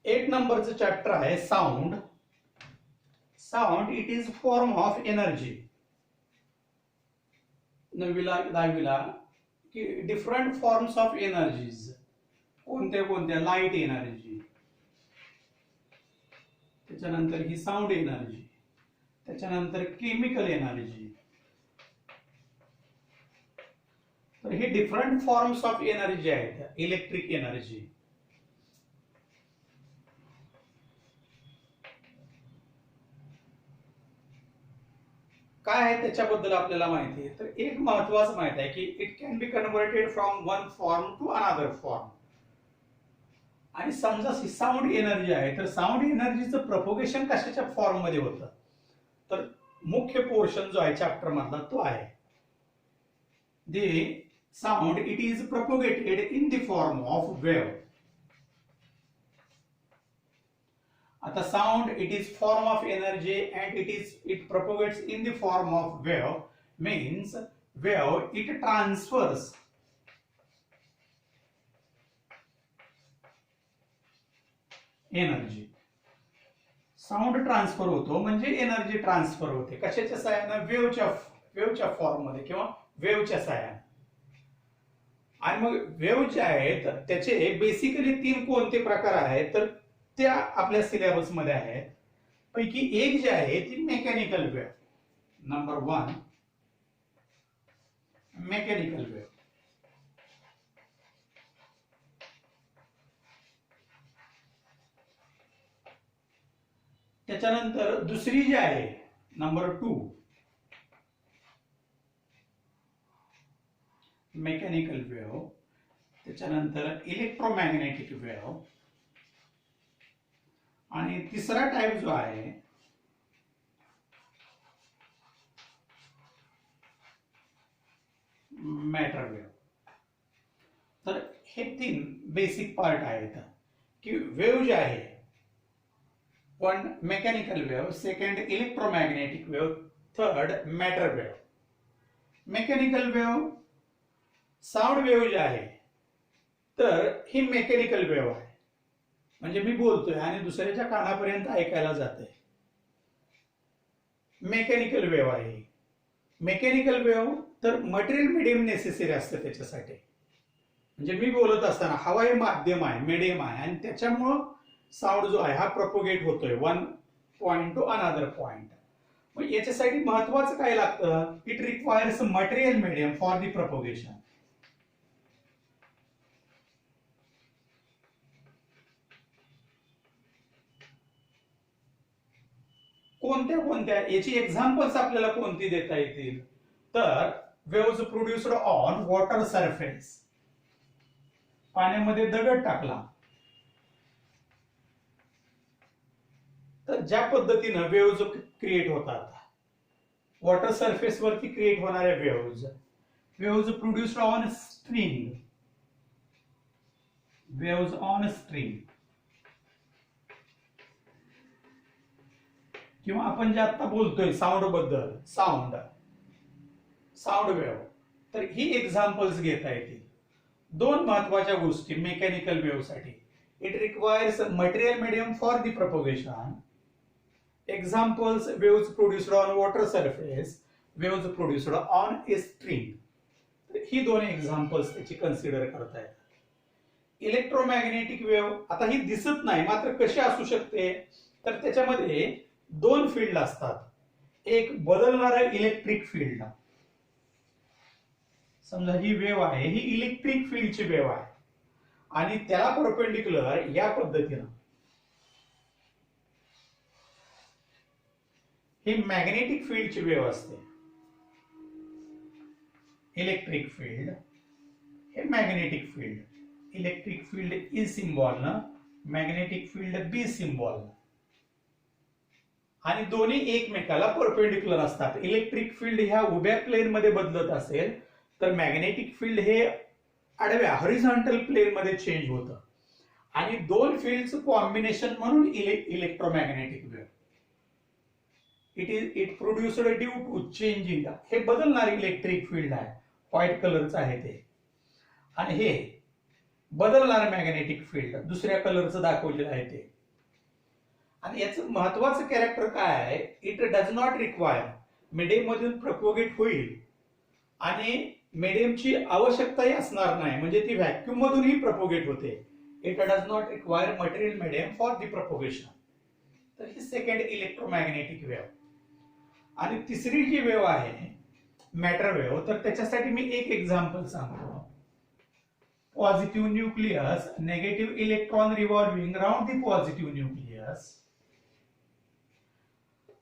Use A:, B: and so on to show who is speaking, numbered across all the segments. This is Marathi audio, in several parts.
A: एक नंबरचं चॅप्टर आहे sound. Sound it is form of energy. 9वीला 10वीला की डिफरंट फॉर्म्स ऑफ एनर्जीज कोणत्या कोणत्या. लाईट एनर्जी, त्याच्यानंतर ही साऊंड एनर्जी, त्याच्यानंतर केमिकल एनर्जी. तर हे डिफरंट फॉर्म्स ऑफ एनर्जी आहेत. इलेक्ट्रिक एनर्जी, काय आहे त्याच्याबद्दल आपल्याला माहिती आहे. तर एक महत्वाचं माहिती आहे की it can be converted from one form to another form. आणि समजा साऊंड एनर्जी आहे तर साऊंड एनर्जीचं प्रोपोगेशन कशाच्या फॉर्म मध्ये होतं. तर मुख्य पोर्शन जो आहे चॅप्टर मधला तो आहे the sound it is propagated in the form of wave. आता sound it is form of energy and it propagates in the form of wave. Means wave it transfers energy. Sound transfer होतो म्हणजे एनर्जी ट्रान्सफर होते. कशाच्या सहाय्याने? वेव्हच्या फॉर्म मध्ये किंवा वेव्हच्या सहाय्याने. आणि मग वेव्ह जे आहेत त्याचे बेसिकली 3 कोणते प्रकार आहेत तर त्या आपल्या सिलेबस मध्ये आहेत. पैकी एक जे आहे ती mechanical wave. Number 1 mechanical wave. त्याच्यानंतर दुसरी जी आहे नंबर 2 मेकॅनिकल वेव्ह. त्याच्यानंतर इलेक्ट्रोमॅग्नेटिक वेव्ह. आणि तिसरा टाइप जो आहे मॅटर वेव्ह. तर हे 3 बेसिक पार्ट आहेत की वेव्ह जे आहे. 1 mechanical wave, second electromagnetic wave, third matter wave. Mechanical wave sound wave जे आहे तर ही मेकॅनिकल वेव्ह आहे. म्हणजे मी बोलतोय आणि दुसऱ्याच्या कानापर्यंत ऐकायला जाते. मेकॅनिकल वेव्ह आहे. मेकॅनिकल वेव्ह तर मटेरियल मीडियम नेसेसरी असतं त्याच्यासाठी. म्हणजे मी बोलत असताना हवा हे माध्यम आहे, मीडियम आहे आणि त्याच्यामुळं साऊंड जो आहे हा प्रोपोगेट होतोय one point two another point. मग याच्यासाठी महत्वाचं काय लागतं? It requires material medium for the propagation. कोणत्या कोणत्या याची एक्झाम्पल्स आपल्याला कोणती देता येतील तर waves produced on water surface. पाण्यामध्ये दगड टाकला तर ज्या पद्धतीनं वेव्हज क्रिएट होतात वॉटर सरफेस वरती क्रिएट होणाऱ्या waves. Waves produced on string. Waves on string किंवा आपण जे आता बोलतोय साऊंड बद्दल, साऊंड वेव्ह. तर ही एक्झाम्पल्स घेता येतील. 2 महत्वाच्या गोष्टी मेकॅनिकल वेव्ह साठी. It requires material medium for the propagation. Examples waves produced on water surface, waves produced on a string. He 2 examples त्याची कन्सिडर करता येतात. इलेक्ट्रोमॅग्नेटिक वेव्ह आता ही दिसत नाही मात्र कशी असू शकते तर त्याच्यामध्ये 2 फील्ड असतात. एक बदलणारा इलेक्ट्रिक फील्ड. समजा ही वेव्ह आहे ही इलेक्ट्रिक फील्डची वेव्ह आहे आणि त्याला परपेंडिक्युलर या पद्धतीनं ही मॅग्नेटिक फील्डची वेव्ह असते. इलेक्ट्रिक फील्ड हे magnetic field. Electric field E symbol न, मॅग्नेटिक फील्ड बी सिम्बॉल. आणि दोन्ही एकमेकाला परपेंडिक्युलर असतात. इलेक्ट्रिक फील्ड ह्या उभ्या प्लेन मध्ये बदलत असेल तर मॅग्नेटिक फील्ड हे आडव्या हॉरिझॉन्टल प्लेन मध्ये चेंज होतं. आणि 2 फील्डचं कॉम्बिनेशन म्हणून electromagnetic wave. It produced due to changing. हे बदलणारे इलेक्ट्रिक फील्ड आहे, व्हाईट कलरचं आहे ते. आणि हे बदलणारे मॅग्नेटिक फील्ड दुसऱ्या कलरचं दाखवलेलं आहे ते. आणि याचं महत्वाचं कॅरेक्टर काय आहे, it does not require, medium मधून प्रपोगेट होईल आणि मीडियमची आवश्यकताही असणार नाही, म्हणजे ती व्हॅक्यूम मधूनही प्रपोगेट होते. It does not require material medium for the propagation. तर ही सेकंड इलेक्ट्रोमॅग्नेटिक वेव्ह. आणि तिसरी जी वेव्ह आहे मॅटर वेव्ह, तर त्याच्यासाठी मी एक एक्झाम्पल सांगतो. Positive nucleus, negative electron revolving round the positive nucleus.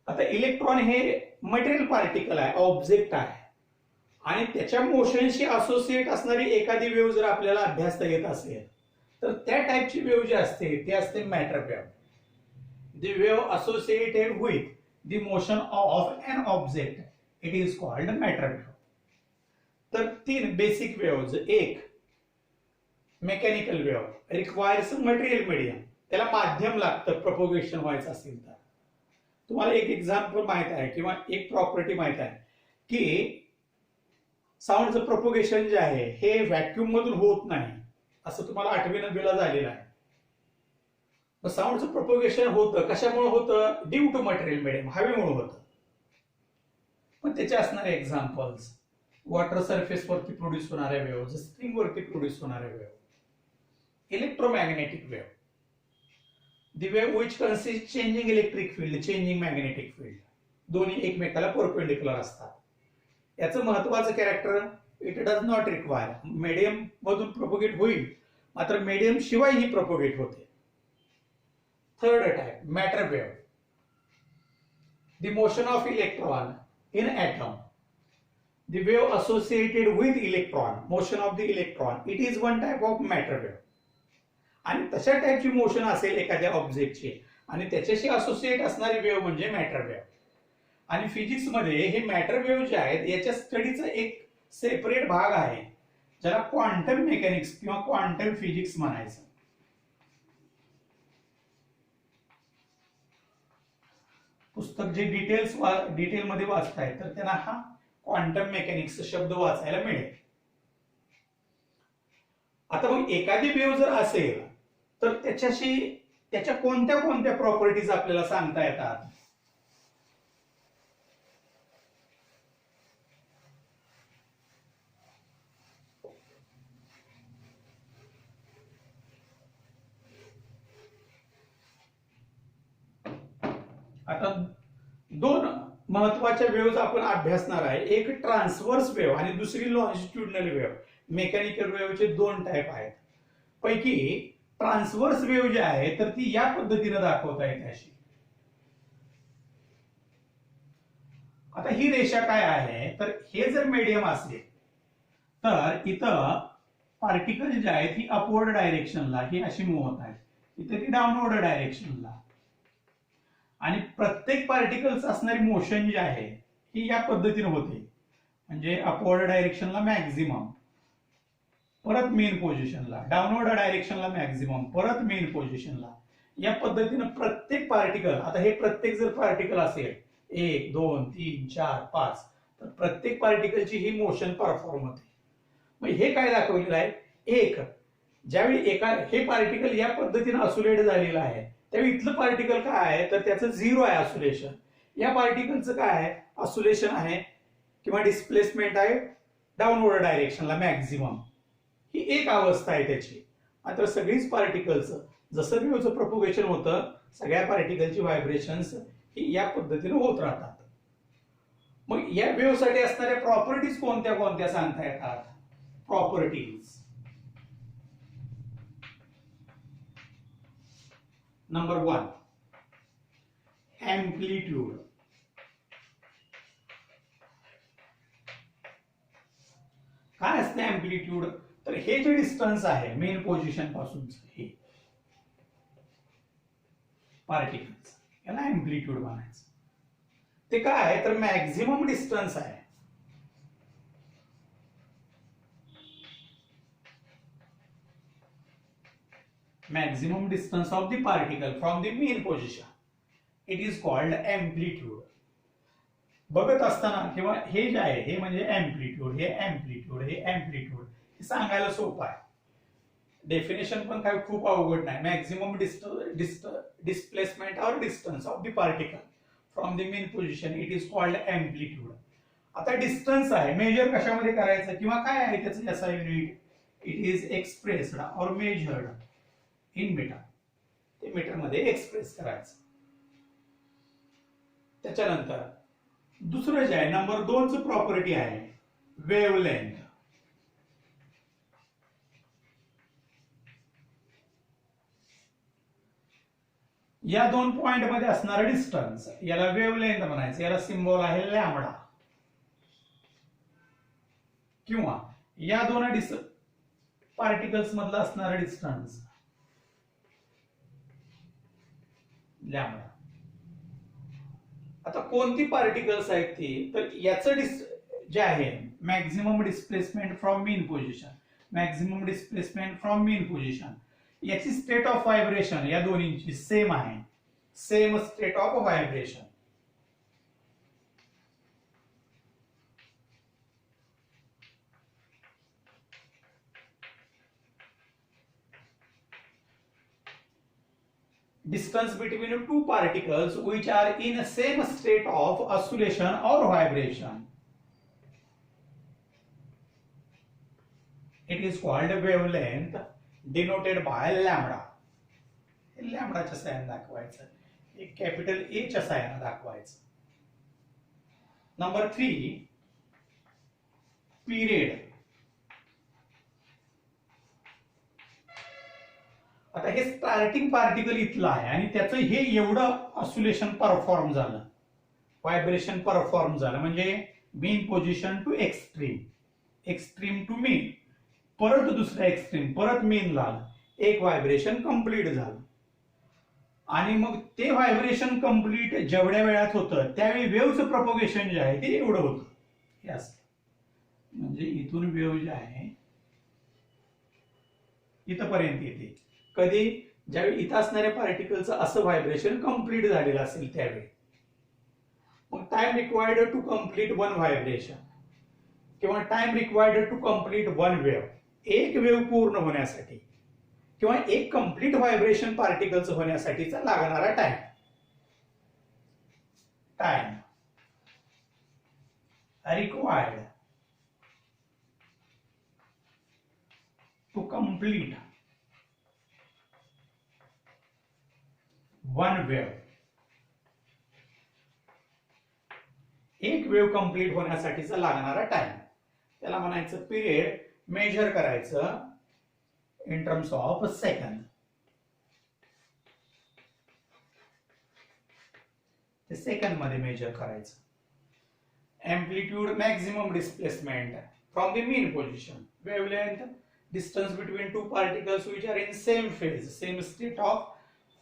A: आता इलेक्ट्रॉन हे मटेरियल पार्टिकल आहे, ऑब्जेक्ट आहे, आणि त्याच्या मोशनशी असोसिएट असणारी एखादी वेव्ह जर आपल्याला अभ्यासता येत असेल तर त्या टाईपची वेव्ह जी असते ती असते matter wave. The wave associated with the motion of an object, it is called matter wave. तर तीन बेसिक वेव्हज. एक mechanical wave, requires material medium, त्याला माध्यम लागतं प्रपोगेशन व्हायचं असेल तर. तुम्हाला एक एक्झाम्पल माहित आहे किंवा एक प्रॉपर्टी माहित आहे की साऊंडचं प्रोपोगेशन जे आहे हे व्हॅक्यूम मधून होत नाही, असं तुम्हाला 8वी 9वी ला झालेलं आहे. साऊंडचं प्रोपोगेशन होतं, कशामुळे होतं? ड्यू टू मटेरियल मीडियम, हवेमुळे होतं. पण त्याचे असणारे एक्झाम्पल्स, वॉटर सरफेस वरती प्रोड्यूस होणाऱ्या वेव्ह, स्प्रिंग वरती प्रोड्यूस होणाऱ्या wave. Electromagnetic wave, the wave which consist changing electric field, changing magnetic field, दोन्ही एकमेकाला परपेंडिक्युलर असतात. याचं महत्वाचं character, it does not require, medium मधून प्रोपोगेट होईल मात्र मीडियम शिवाय ही प्रोपोगेट होते. Third type matter wave, the motion of electron in atom, the wave associated with electron, motion of the electron, it is one type of matter wave. आणि तशा टाईपची मोशन असेल एखाद्या ऑब्जेक्टची आणि त्याच्याशी असोसिएट असणारी वेव्ह म्हणजे मॅटर वेव्ह. आणि फिजिक्स मध्ये हे मॅटर वेव्ह जे आहेत याच्या स्टडीचा एक सेपरेट भाग आहे ज्याला क्वांटम मेकॅनिक्स किंवा क्वांटम फिजिक्स म्हणायचं. पुस्तक जे डिटेल मध्ये वाचताय तर त्यांना हा क्वांटम मेकॅनिक्स शब्द वाचायला मिळेल. आता मग एखादी वेव्ह जर असेल तर त्याच्या कोणत्या कोणत्या प्रॉपर्टीज आपल्याला सांगता येतात? आता दोन महत्वाच्या वेव्हज आपण अभ्यासणार आहे, एक ट्रान्सव्हर्स वेव्ह आणि दुसरी लॉन्जिट्युडनल वेव्ह. मेकॅनिकल वेव्हचे दोन टाईप आहेत. पैकी ट्रान्सव्हर्स वेव्ह जी आहे तर ती या पद्धतीने दाखवता येते अशी. आता ही रेषा काय आहे तर हे जर मीडियम असेल तर इथं पार्टिकल जे आहेत ही अपवर्ड डायरेक्शनला ही अशी मूव्ह होत आहेत, इथे ती डाऊनवर्ड डायरेक्शनला. आणि प्रत्येक पार्टिकल्स असणारी मोशन जी आहे ही या पद्धतीने होते, म्हणजे अपवर्ड डायरेक्शनला मॅक्झिमम, परत मेन पोझिशनला, डाऊनवर्ड डायरेक्शनला मॅक्झिमम, परत मेन पोझिशनला. या पद्धतीने प्रत्येक पार्टिकल, आता हे प्रत्येक जर पार्टिकल असेल 1 2 3 4 5 तर प्रत्येक पार्टिकलची ही मोशन परफॉर्म होते. मग हे काय दाखवलेलं आहे, एक ज्यावेळी हे पार्टिकल या पद्धतीने असोलेट झालेलं आहे त्यावेळी इथलं पार्टिकल काय आहे तर त्याचं 0 आहे असोलेशन. या पार्टिकलचं काय आहे असोलेशन आहे किंवा डिस्प्लेसमेंट आहे डाऊनवर्ड डायरेक्शनला मॅक्झिमम. ही एक अवस्था आहे त्याची. मात्र सगळीच पार्टिकल्स जसं वेव्हचं प्रोपोगेशन होतं सगळ्या पार्टिकलची व्हायब्रेशन्स ही या पद्धतीने होत राहतात. मग या वेव्हसाठी असणाऱ्या प्रॉपर्टीज कोणत्या कोणत्या सांगता येतात? Properties number 1 amplitude. काय असते एम्प्लिट्यूड तर हे जे डिस्टन्स आहे मेन पोझिशन पासून हे पार्टिकल्स याला एम्प्लिट्यूड म्हणायचं. ते काय आहे तर मॅक्झिमम डिस्टन्स आहे maximum distance of the particle from the mean position, it is called amplitude. बघत असताना किंवा हे जे आहे हे म्हणजे एम्प्लिट्यूड, हे एम्प्लिट्यूड, हे एम्प्लिट्यूड, हे सांगायला सोपं आहे. डेफिनेशन पण काय खूप अवघड नाही. मॅक्झिमम डिस्प्लेसमेंट और distance of the particle from the main position it is called amplitude. आता डिस्टन्स आहे, मेजर कशामध्ये करायचं किंवा काय आहे त्याचं याचा युनिट, इट इज एक्सप्रेस्ड और मेजर्ड इन मीटर. ते मीटर मध्ये एक्सप्रेस करायचं. त्याच्यानंतर दुसरं जे आहे नंबर 2 चं प्रॉपर्टी आहे वेव्हलेंथ. या दोन पॉइंट मध्ये असणारा डिस्टन्स याला वेव्हलेंथ म्हणायचं. याला सिम्बॉल आहे लॅम्बडा. किंवा या दोन पार्टिकल्स मधला असणारा डिस्टन्स लॅम्बडा. आता कोणती पार्टिकल्स आहेत ती, तर याचं जे आहे maximum displacement from mean position, maximum displacement from mean position, याची स्टेट ऑफ व्हायब्रेशन या दोन्हींची सेम आहे, same state of vibration. Distance between two particles which are in the same state of oscillation or vibration, it is called wavelength denoted by lambda. लॅम्बडाच्या साह्याने दाखवायचं, एक कॅपिटल ए च्या साह्याने दाखवायचं. Number 3 period. आता हे स्टार्टिंग पार्टिकल इथलं आहे आणि त्याचं हे एवढं ऑसिलेशन परफॉर्म झालं, व्हायब्रेशन परफॉर्म झालं, म्हणजे mean position to extreme, extreme to mean, परत दुसरा एक्स्ट्रीम, परत मेन झालं, एक व्हायब्रेशन कंप्लीट झालं. आणि मग ते व्हायब्रेशन कंप्लीट जेवढ्या वेळात होतं त्यावेळी वेव्हचं प्रोपोगेशन जे आहे ते एवढं होतं. हे असं म्हणजे इथून वेव्ह जे आहे इथपर्यंत येते. कधी ज्यावेळी इथं असणाऱ्या पार्टिकलचं असं व्हायब्रेशन कंप्लीट झालेलं असेल त्यावेळी. मग time required to complete one vibration किंवा time required to complete one wave, एक वेव्ह पूर्ण होण्यासाठी किंवा एक कंप्लीट व्हायब्रेशन पार्टिकलचं होण्यासाठीचा लागणारा time, time required to complete one wave, एक वेव्ह कंप्लीट होण्यासाठीचा लागणारा टाइम, त्याला म्हणायचं पिरियड. मेजर करायचं इन टर्म्स ऑफ सेकंद. ते सेकंद मध्ये मेजर करायचं. Amplitude maximum displacement from the mean position, wavelength distance between two particles which are in same phase, same state of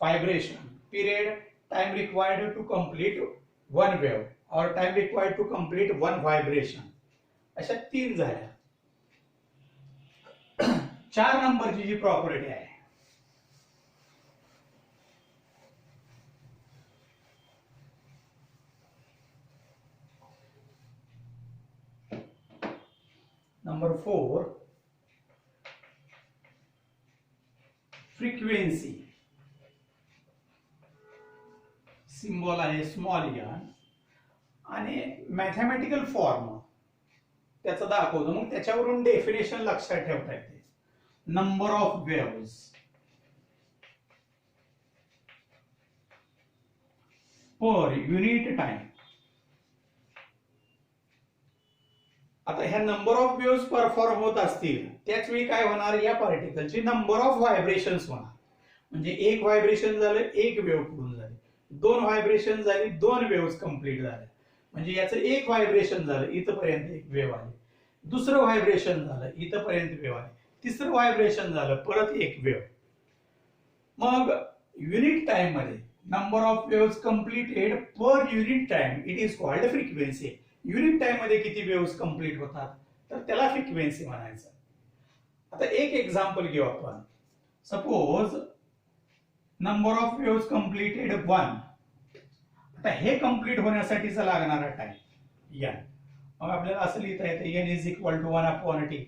A: vibration, period, time required to complete one wave or time required to complete one vibration. अशा 3 झाल्या. 4 नंबरची जी प्रॉपर्टी आहे नंबर 4 फ्रिक्वेन्सी. सिम्बॉल आहे स्मॉल एन आणि मॅथमॅटिकल फॉर्म त्याचा दाखवतो. मग त्याच्यावरून डेफिनेशन लक्षात ठेवता येते. Number of waves per unit time. आता ह्या नंबर ऑफ वेव्स परफॉर्म होत असतील त्याच वेळी काय होणार, या पार्टिकलची नंबर ऑफ व्हायब्रेशन्स होणार. म्हणजे एक व्हायब्रेशन झालं, एक वेव्ह पूर्ण झाली, 2 व्हायब्रेशन झाली, 2 वेव्स कंप्लीट झाल्या. म्हणजे याचं एक व्हायब्रेशन झालं, इथपर्यंत एक वेव्ह आली, दुसरं व्हायब्रेशन झालं, इथपर्यंत वेव्ह आली, तिसरं व्हायब्रेशन झालं, परत एक वेव्ह. मग युनिट टाइम मध्ये number of waves completed per unit time it is called frequency. Unit time मध्ये किती वेव्स कंप्लीट होतात तर त्याला फ्रिक्वेन्सी म्हणायचं. आता एक एक्झाम्पल घेऊ आपण. Suppose number of waves completed 1. आता हे कंप्लीट होण्यासाठीचा लागणारा टाइम n. मग आपल्याला असं लिहिता येतं n is equal to 1/t.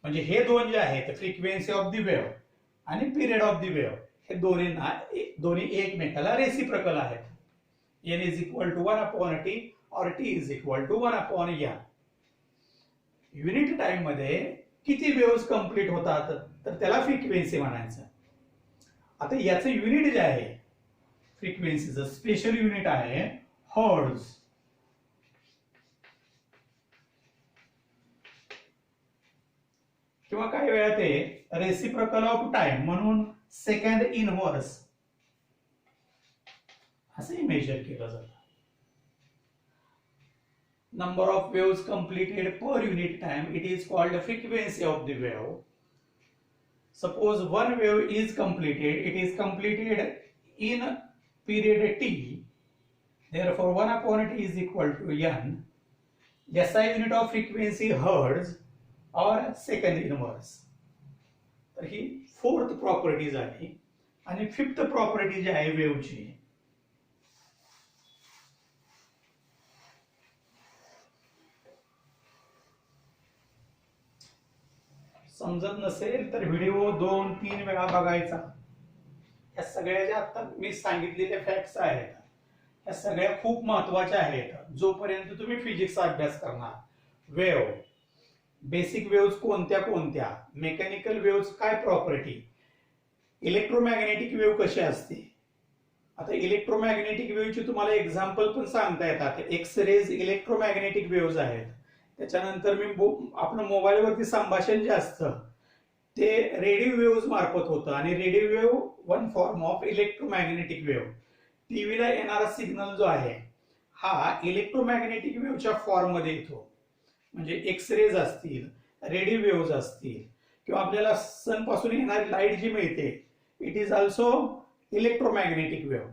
A: म्हणजे हे दोन जे आहेत फ्रिक्वेन्सी ऑफ द वेव्ह आणि पिरियड ऑफ द वेव्ह हे दोन्ही एकमेकाला रेसिप्रोकल आहेत. n is equal to 1/t और t is equal to 1/n. Unit time मध्ये किती वेव्स कंप्लीट होतात तर त्याला फ्रिक्वेन्सी म्हणायचं. आता याचं युनिट जे आहे फ्रिक्वेन्सीचं स्पेशल युनिट आहे हर्ट्झ. किंवा काही वेळा ते रेसिप्रोकल ऑफ टाइम म्हणून सेकंड इनव्हर्स असंही मेजर केलं जातं. Number of waves completed per unit time, it is called the frequency of the wave. Suppose one wave is completed, it is completed in period t, therefore 1/t is equal to n. SI unit of frequency hertz or second inverse. तर ही फोर्थ प्रॉपर्टी झाली. आणि फिफ्थ प्रॉपर्टी जी आहे वेव्हची, समजत नसेल तर व्हिडिओ 2-3 वेळा बघायचा. या सगळ्या ज्या आता मी सांगितलेल्या फॅक्ट्स आहेत या सगळ्या खूप महत्वाच्या आहेत. जोपर्यंत तुम्ही फिजिक्सचा अभ्यास करणार, वेव्ह, बेसिक वेव्स कोणत्या कोणत्या, मेकॅनिकल वेव्स काय प्रॉपर्टी, इलेक्ट्रोमॅग्नेटिक वेव्ह कशी असते. आता इलेक्ट्रोमॅग्नेटिक वेव्हची तुम्हाला एक्झाम्पल पण सांगता येतात. एक्स रेज इलेक्ट्रोमॅग्नेटिक वेव्स आहेत. त्याच्यानंतर आपलं मोबाईलवरती संभाषण जे असतं ते रेडिओ वेव्स मार्फत होतं आणि radio wave one form of electromagnetic wave. टीव्हीला येणारा सिग्नल जो आहे हा इलेक्ट्रोमॅग्नेटिक वेव्हच्या फॉर्म मध्ये येतो. म्हणजे एक्स रेज असतील, रेडिओ वेव्स असतील किंवा आपल्याला सन पासून येणारी लाईट जी मिळते it is also electromagnetic wave.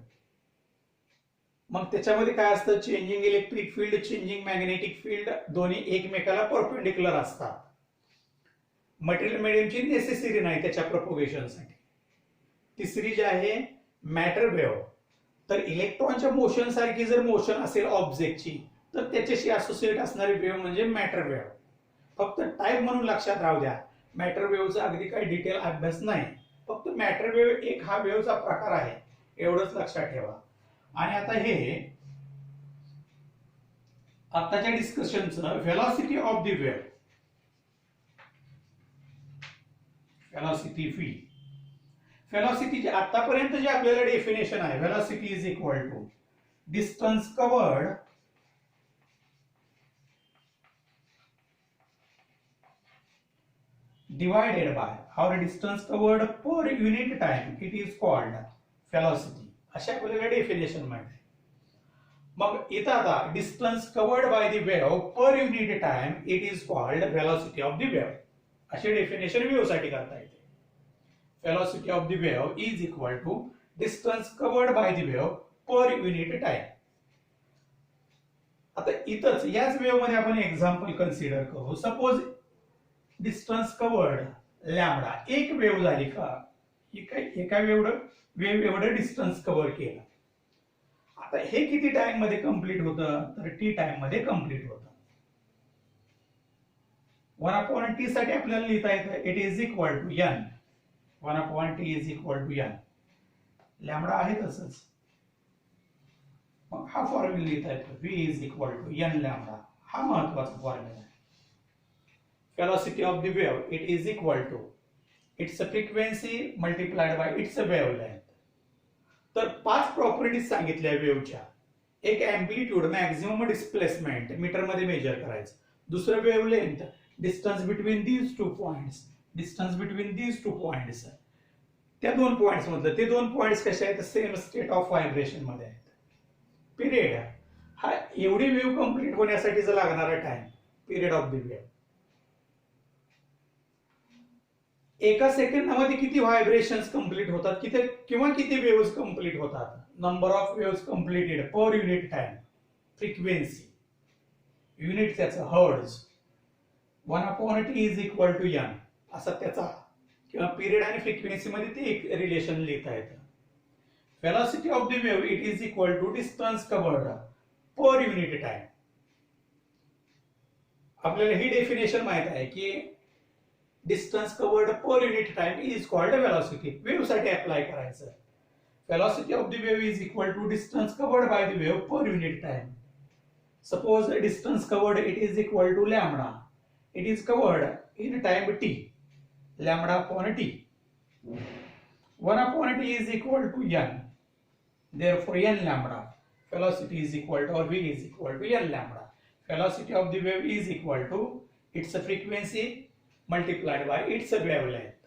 A: मग त्याच्यामध्ये काय असतं, changing electric field, changing magnetic field दोन्ही एकमेकाला परपेंडिक्युलर असतात. मटेरियल मीडियमची नेसेसरी नाही त्याच्या प्रोपोगेशनसाठी. तिसरी जी आहे मॅटर वेव्ह. तर इलेक्ट्रॉनच्या मोशन सारखी जर मोशन असेल ऑब्जेक्टची तर त्याच्याशी असोसिएट असणारी वेव्ह म्हणजे मॅटर वेव्ह. फक्त टाईप म्हणून लक्षात राहू द्या, मॅटर वेव्हचा अगदी काही डिटेल अभ्यास नाही. फक्त मॅटर वेव्ह एक हा वेव्हचा प्रकार आहे एवढंच लक्षात ठेवा. आणि आता हे आताच्या डिस्कशनचं velocity of the wave, velocity v. व्हेलॉसिटीचे आतापर्यंत जे आपल्याला डेफिनेशन आहे, velocity is equal to distance covered divided by our distance covered per unit time, it is called velocity. अशा आपल्याला डेफिनेशन माहिती आहे. मग इथं आता distance covered by the wave per unit time it is called velocity of the wave. असे डेफिनेशन वेव्ह साठी करता येते. Velocity of the wave is equal to distance covered by the wave per unit time. आता इथंच याच वेव्ह मध्ये आपण एक्झाम्पल कन्सिडर करू. सपोज डिस्टन्स कव्हर्ड लॅम्बडा, एक वेव्ह झाली का, एका वेव्ह एवढं डिस्टन्स कव्हर केलं. आता हे किती टाइम मध्ये कंप्लीट होतं तर टी टाइम मध्ये कंप्लीट होतं. 1/t साठी आपल्याला लिहिता येतं it is equal to n. 1/t is equal to n. Lambda आहे तसंच. मग हा फॉर्म्युला लिहिता येतो v is equal to n lambda. हा महत्वाचा फॉर्म्युला आहे. Velocity of the wave, it is equal to its frequency multiplied by its wavelength. तर 5 प्रॉपर्टीज सांगितल्या वेव्हच्या. एक एम्प्लिट्यूड, मॅक्झिमम डिस्प्लेसमेंट मीटर मध्ये मेजर करायचं. दुसरं wavelength, distance between these two points, distance between these two points. त्या दोन पॉइंट्स मधलं ते दोन पॉइंट्स कसे आहेत, सेम स्टेट ऑफ व्हायब्रेशन मध्ये आहेत. पिरियड हा एवढी वेव्ह कंप्लीट होण्यासाठीचा लागणारा time, period of the wave. एका सेकंदामध्ये किती व्हायब्रेशन्स कंप्लीट होतात किंवा किती वेव्हज कंप्लीट होतात. Number of waves completed per unit time, frequency, unit त्याचं hertz. 1/t is equal to n असा त्याचा किंवा पिरियड आणि फ्रिक्वेन्सी मध्ये ते एक रिलेशन लिहिता येतं. Velocity of the wave it is equal to distance covered per unit time. आपल्याला ही डेफिनेशन माहित आहे की distance covered per unit time is called velocity. Wave साठी apply करायचं. Velocity of the wave is equal to distance covered by the wave per unit time. Suppose distance covered it is equal to lambda. It is covered in time t. Lambda upon t. 1 upon t is equal to n. Therefore n lambda. Velocity is equal to, or v is equal to n lambda. Velocity of the wave is equal to its frequency multiplied by its wavelength.